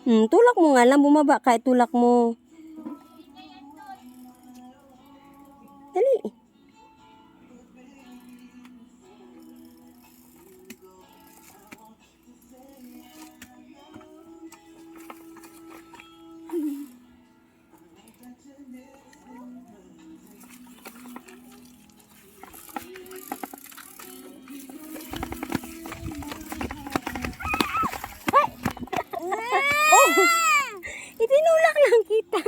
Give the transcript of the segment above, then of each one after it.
Tulak mo nga lang. Bumaba ka. Tulak mo. Dali. Oh! Itinulak lang kita.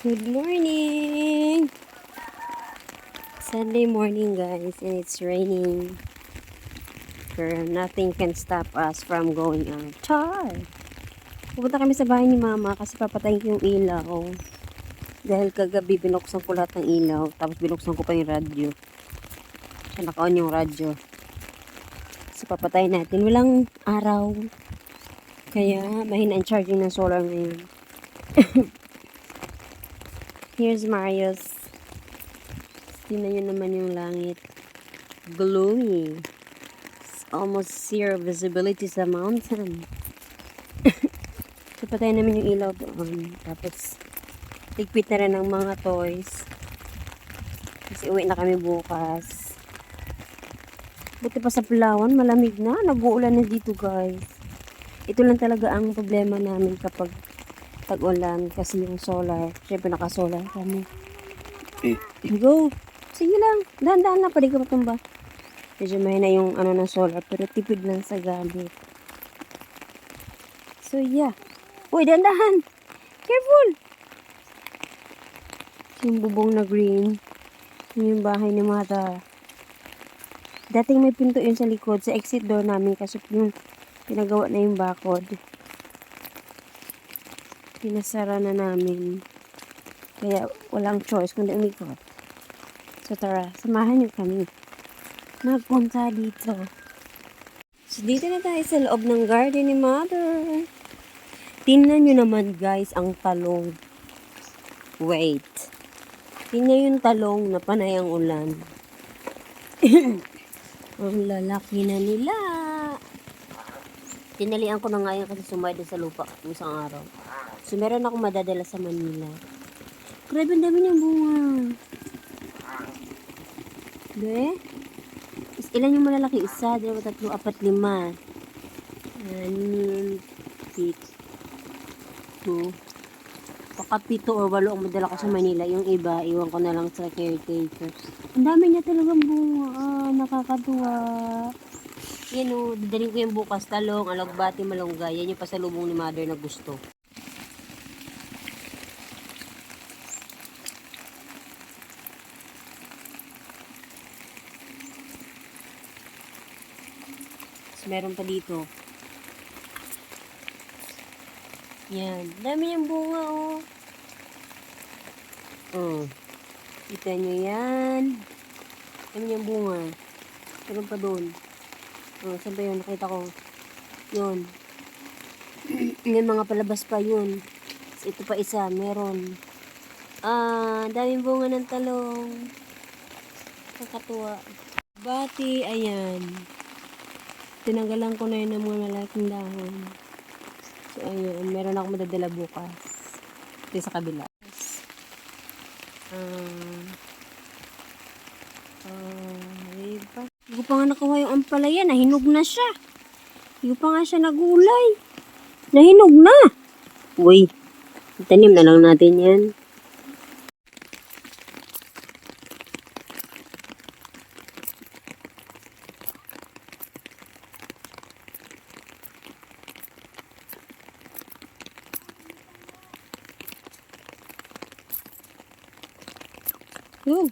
Good morning! Sunday morning guys, and it's raining. Pero nothing can stop us from going out. Char! Pupunta kami sa bahay ni mama kasi papatayin ko yung ilaw. Dahil kagabi binuksan ko lahat ng ilaw. Tapos binuksan ko pa yung radyo. So naka-on yung radyo. So papatayin natin. Walang araw. Kaya mahina ang charging ng solar ngayon. Here's Marius. Tingnan nyo naman yung langit. Gloomy. It's almost zero visibility sa mountain. So, patayin namin yung ilaw doon. Tapos, ligpit na rin ang mga toys. Kasi uwi na kami bukas. Buti pa sa Palawan, malamig na. Nag-uulan na dito guys. Ito lang talaga ang problema namin kapag tag-ulan kasi yung solar. Siyempre naka-solar kami. Go! Sige lang. Dahan-dahan lang. Pwede ka matumba. Medyo mahina yung ano ng solar. Pero tipid lang sa gamit. So yeah. Uy, dahan-dahan. Careful! Yung bubong na green. Yung bahay ni Mata. Dating may pinto yun sa likod. Sa exit door namin. Kasi yung pinagawa na yung bakod. Pinasara na namin. Kaya walang choice kundi umikot. So tara, samahan niyo kami. Magpunta dito. So dito na tayo sa loob ng garden ni Mother. Tingnan niyo naman guys ang talong. Wait. Tingnan yung talong na panay ang ulan. Ang lalaki na nila. Tinalian ko na nga yan kasi sumayad sa lupa isang araw. So, meron akong madadala sa Manila. Grabe, ang dami niyang bunga. Be? Ilan yung malalaki? Isa, dalawa, tatlo, apat, lima. 1, 2. Baka 7 or 8 ang madala ko sa Manila. Yung iba, iwan ko na lang sa caretakers. Ang dami niya talagang bunga. Nakakatuwa. Yan o, dadalhin ko yung bukas. Talong, alagbati, malunggay. Yan yung pasalubong ni Mother na gusto. Meron pa dito. Yan. Dami niyang bunga, oh. Oh. Kita nyo yan. Dami niyang bunga. Meron pa doon. Oh, saan ba yun? Nakita ko. Yun. Yung mga palabas pa yun. Ito pa isa. Meron. Daming bunga ng talong. Nakakatuwa. Bati, ayan. Tinanggalan ko na yun ng mga malaking dahon. So, ayun. Meron akong madadala bukas. Ito sa kabila. pa nga nakuha yung ampalaya. Nahinog na siya. Hindi pa nga siya nagulay. Nahinog na. Uy, tanim na lang natin yan. Yun.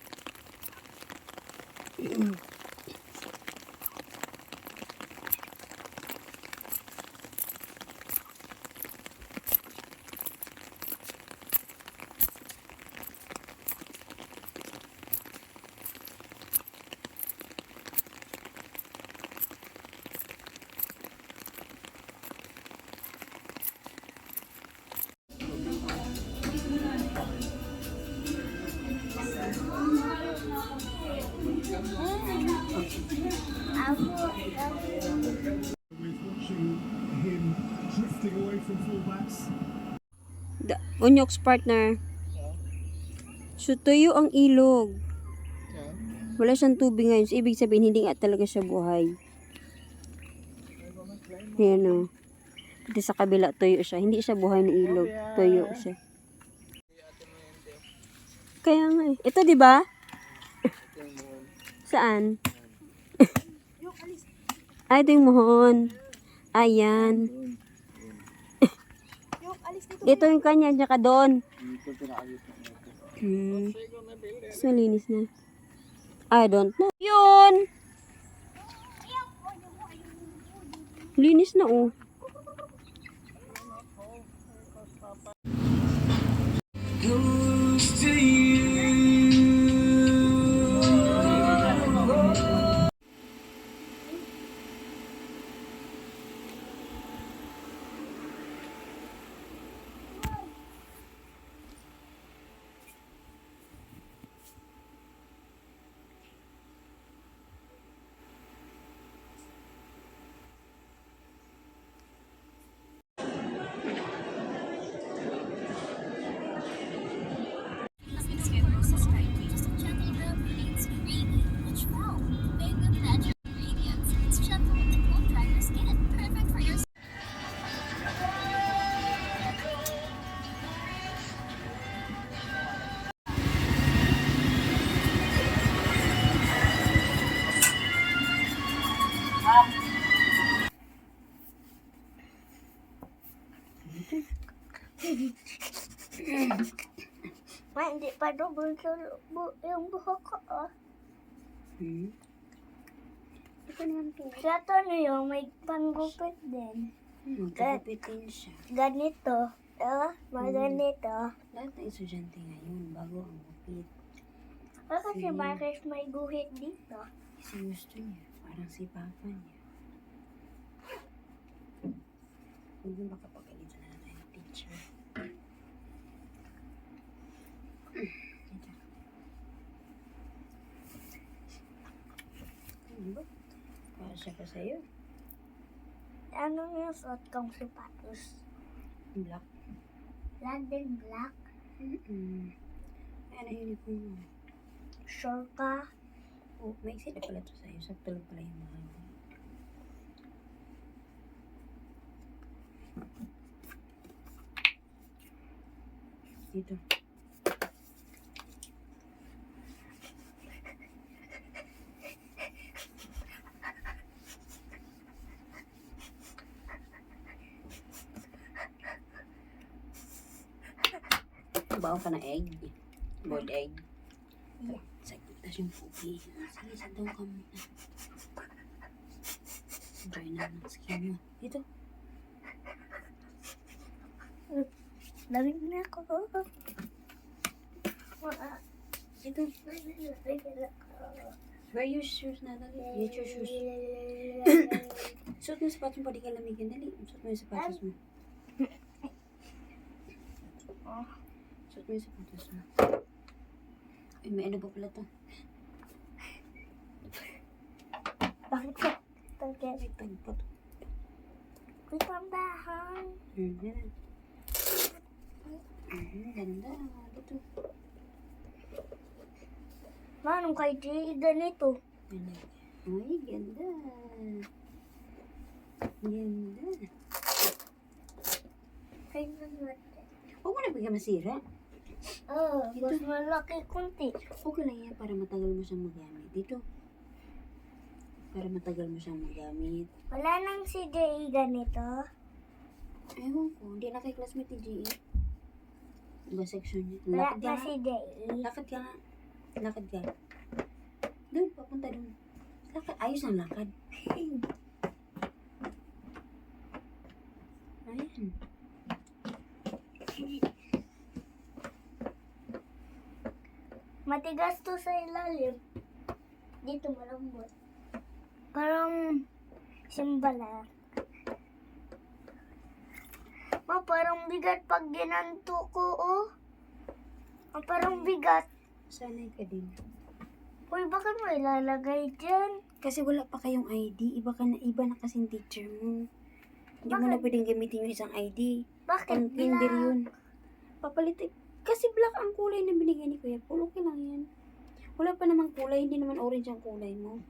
With watching him drifting away from fullbacks. Unyoks partner. So, tuyo ang ilog. Wala siyang tubig ngayon. So, ibig sabihin, hindi nga talaga siya buhay. Ayan o. Dito sa kabila, tuyo siya. Hindi siya buhay na ilog. Tuyo siya. Kaya nga eh. Ito, di ba? Saan? Ay, ito yung muhon. Ayan. Ito yung kanya, tsaka doon. So, linis na. I don't know. Yun! Linis na, oh. Ma, hindi pa double yung buhok ko, oh. Ito naman to. Siya to yung may panggupit din. Kagupitin siya. Ganito. Ganito. Lahat ng estudyante ngayon, bago ang gupit. Kasi Marcus may guhit dito. Kasi gusto niya. Parang si Papa niya. Huwag mo makapagalitan na natin ng teacher. Ito. Ano ba? Para siya pa sa'yo. Ano yung suot kong sapatos? Black. London black. Ano yung uniform mo? Short ka. Oh, may exit na pala ito sa'yo. Sakto lang pala yung mahal. Dito. Baon ka na egg. Boiled egg. Yeah. Tapos yung pugi. Sige, sandaw ka muna. Enjoy na ng skin mo. Dito. Lamig na ako. Dito. Wear your shoes na. Dali. Get your shoes. Suot mo yung sapatos mo. Pwede ka lamigin. Dali. Suot mo yung sapatos mo. Suot mo yung sapatos mo. Ay, may ano ba pala to? Bakit ka? Bakit? May tagpo to. Kutambahan. Yan. Ganda. Dito. Manong kay Jay ganito? Yan. Ay, ganda. Ganda. Kaya natin. Huwag mo na bigyan masira. Oh, mas malaki kunti. Okay lang yan para matagal mo siyang magamit. Dito. Para matagal mo siyang magamit. Wala nang si Jay ganito. Ewan ko, hindi na kay classmate ni G.E. Iba section niya. Wala Lakad ka na nga. si Jay. Lakad ka nga. Lakad ka. Doon, papunta doon. Lakad. Ayos ang lakad. Ayan. Matigas to sa ilalim. Dito malambot. Parang simbala. Ma, parang bigat pag ginanto ko, oh. Ah, parang bigat. Sanay ka din. Uy, bakit mo ilalagay dyan? Kasi wala pa kayong ID. Iba na kasing teacher mo. Hindi mo na Bakit? pwedeng gamitin yung isang ID. Bakit Pang kinder black? yun. Papalitin. Kasi black ang kulay na binigay ni Kuya Paul. Okay lang yan. Wala pa namang kulay. Hindi naman orange ang kulay mo.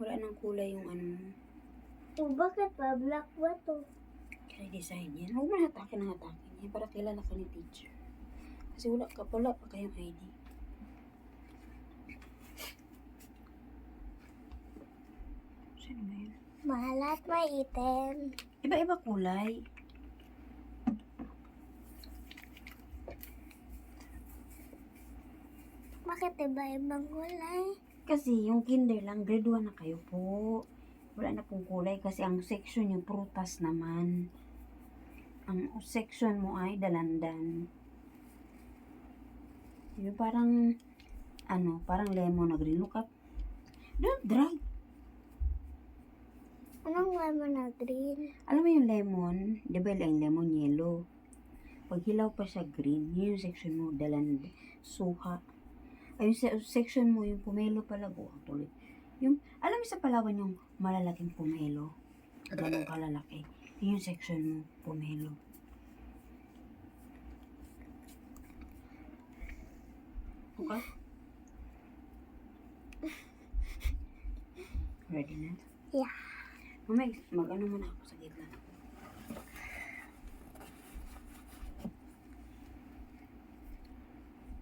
Wala nang kulay yung ano mo. Oh, bakit pa? Black ba to? Kaya design yan. Huwag mo na hatakin ng hatakin yan para kilala ka ni teacher. Kasi wala pa kayong ID. Sino ba yun? Mahal at may item. Iba-iba kulay. Bakit iba-ibang kulay? Kasi yung kinder lang, grade 1 na kayo po. Wala na pong kulay kasi ang section yung prutas naman. Ang section mo ay dalandan. Yung parang, parang lemon na green. Look up. Don't drag. Anong lemon na green? Alam mo yung lemon, di ba yung lemon yellow? Pag hilaw pa siya green, yun yung section mo, dalandan, suha. Ay, yung section mo, yung pomelo pala, tuloy. Yung, alam mo sa Palawan yung malalaking pomelo. Ganun kalalaki. Yun yung section mo, pomelo. Okay? Ready na? Yeah. Mamay, mag-ano muna ako sa gitna.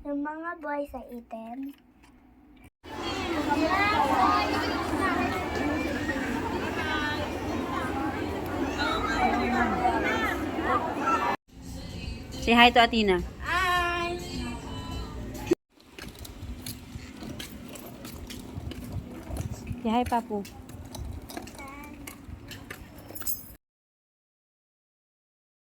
Yung mga boy sa item. Say hi to Athena. Hi! Say hi, Papu.